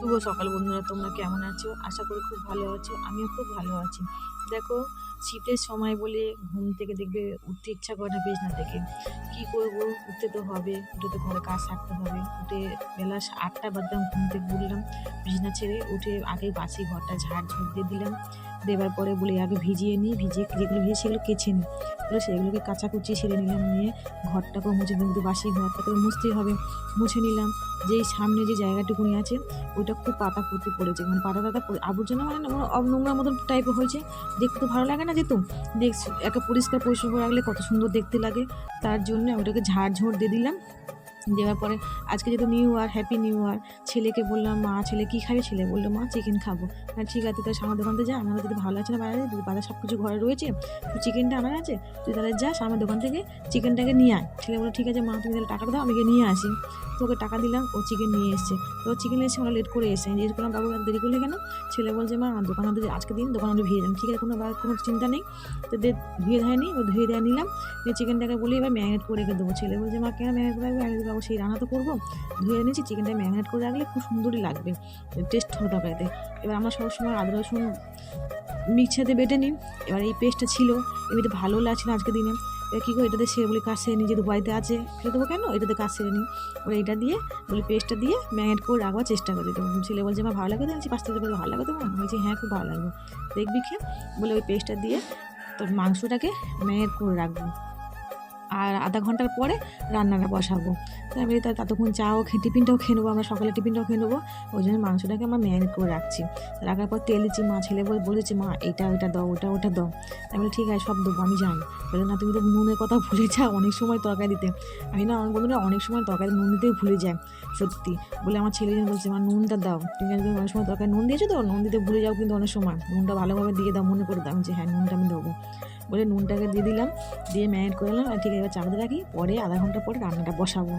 শুভ সকাল বন্ধুরা, তোমরা কেমন আছো? আশা করি খুব ভালো আছো। আমিও খুব ভালো আছি। দেখো, শীতের সময় বলে ঘুম থেকে দেখবে উঠতে ইচ্ছা করে না বিছানা থেকে। কি করব? উঠতে তো হবে, উঠে তো ঘরে কাজ সারতে হবে। উঠে বেলা 8টা বাজলাম, ঘুম থেকে উঠলাম, বিছানা ছেড়ে উঠে আগে বাসি ঘরটা ঝাড় দিয়ে দিলাম। দেওয়ার পরে বলি আগে ভিজিয়ে নিই, ভিজিয়ে যেগুলো ভিজিয়ে সেগুলো কেচে নিই। বলে সেগুলোকে কাচাকুচি সেরে নিলাম, নিয়ে ঘরটাকেও মুছে, কিন্তু বাসি ঘরটাকে মুছতেই হবে, মুছে নিলাম। যেই সামনে যে জায়গাটুকুনি আছে ওইটা খুব পাতা পুঁতি পড়েছে, মানে পাতা টাতা আবর্জনা, মানে নোংরা মতন টাইপের হয়েছে। দেখতে তো ভালো লাগে না, যেত দেখছি একটা পরিষ্কার পরিচ্ছন্ন করে রাখলে কত সুন্দর দেখতে লাগে। তার জন্য ওটাকে ঝাড় দিয়ে দিলাম। দেওয়ার পরে আজকে যেহেতু new year, happy new year, ছেলেকে বললাম, মা ছেলে কী খাবে? ছেলে বললো মা চিকেন খাবো। হ্যাঁ ঠিক আছে, তাহলে আমার দোকান থেকে যা, আমার যদি ভালো আছে না বাইরে বাজার সব কিছু ঘরে রয়েছে, তুই চিকেনটা আনার আছে, তুই তাহলে যাস আমার দোকান থেকে চিকেনটাকে নিয়ে আয়। ছেলে বললো ঠিক আছে মা, তুমি তাহলে টাকাটা দাও, আমি গিয়ে নিয়ে আসি। তো ওকে টাকা দিলাম, ও চিকেন নিয়ে এসছে। তো চিকেন এসে আমরা লেট করে এসে জিজ্ঞেস করলাম, বাবু এত দেরি করলে কেন? ছেলে বলছে মা দোকান আজকে দিন দোকান ধুয়ে যান। ঠিক আছে, কোনো চিন্তা নেই। তো ধুয়ে ধায় নি, ও ধুয়ে দেওয়া নিলাম। চিকেনটাকে বলি এবার ম্যারিনেট করে রেখে দেবো। ছেলে বলছে মা কেন ম্যারিনেট করে রাখবে? আমি বাবু সেই রান্না তো করবো, ধুয়ে এনেছি, চিকেনটা ম্যারিনেট করে রাখলে খুব সুন্দরই লাগবে, টেস্ট হবে তরকারিতে। এবার আমরা সবসময় আদা রসুন মিক্সারে বেটে নিই। এবার এই পেস্টটা ছিল, এমনিতে ভালো লাগছে না আজকে দিনে। এবার কী করে এটাতে সেরে বলি কাজ সেরে নিই, যেহেতু বাড়িতে আছে ফেলে দেবো কেন, এটাতে কাজ সেরে নিই। ওরা এটা দিয়ে বলি পেস্টটা দিয়ে ম্যারিনেট করে রাখবার চেষ্টা করি। তো ছেলে বলছে আমার ভালো লাগে তো, আমি 5 থেকে ভালো লাগে তো, আমি বলছি হ্যাঁ খুব ভালো লাগবে, দেখবি খেয়ে। বলে ওই পেস্টটা দিয়ে তোর মাংসটাকে ম্যারিনেট করে রাখবো, আর আধা ঘন্টার পরে রান্নাটা বসাবো। তো আমি ততক্ষণ চাও টিফিনটাও খেয়ে নেবো, আমরা সকালে টিফিনটাও খেয়ে নেবো। ওই জন্য মাংসটাকে আমরা ম্যারিনেট করে রাখছি। রাখার পর তেল দিচ্ছি, মা ছেলে বলেছে মা এটা ওইটা দাও, ওটা দাও। আমি বলি ঠিক আছে সব দেবো, আমি জানি। বলে না তুমি তো নুনের কথা ভুলে যাও অনেক সময় তরকারি দিতে। আমি না আমার বন্ধুরা অনেক সময় তরকারি নুন দিতেই ভুলে যায়, সত্যি। বলে আমার ছেলে বলছে মা নুনটা দাও, তুমি অনেক সময় তরকারি নুন দিয়েছো তো, নুন দিতে ভুলে যাও কিন্তু অনেক সময়, নুনটা ভালোভাবে দিয়ে দাও, মনে করে দাও। আমি যে হ্যাঁ নুনটা আমি দেবো। বলে নুনটাকে দিয়ে দিলাম, দিয়ে ম্যারিনেট করে দিলাম। আর ঠিক আছে এবার চাপাতে রাখি, পরে আধা ঘন্টা পরে রান্নাটা বসাবো।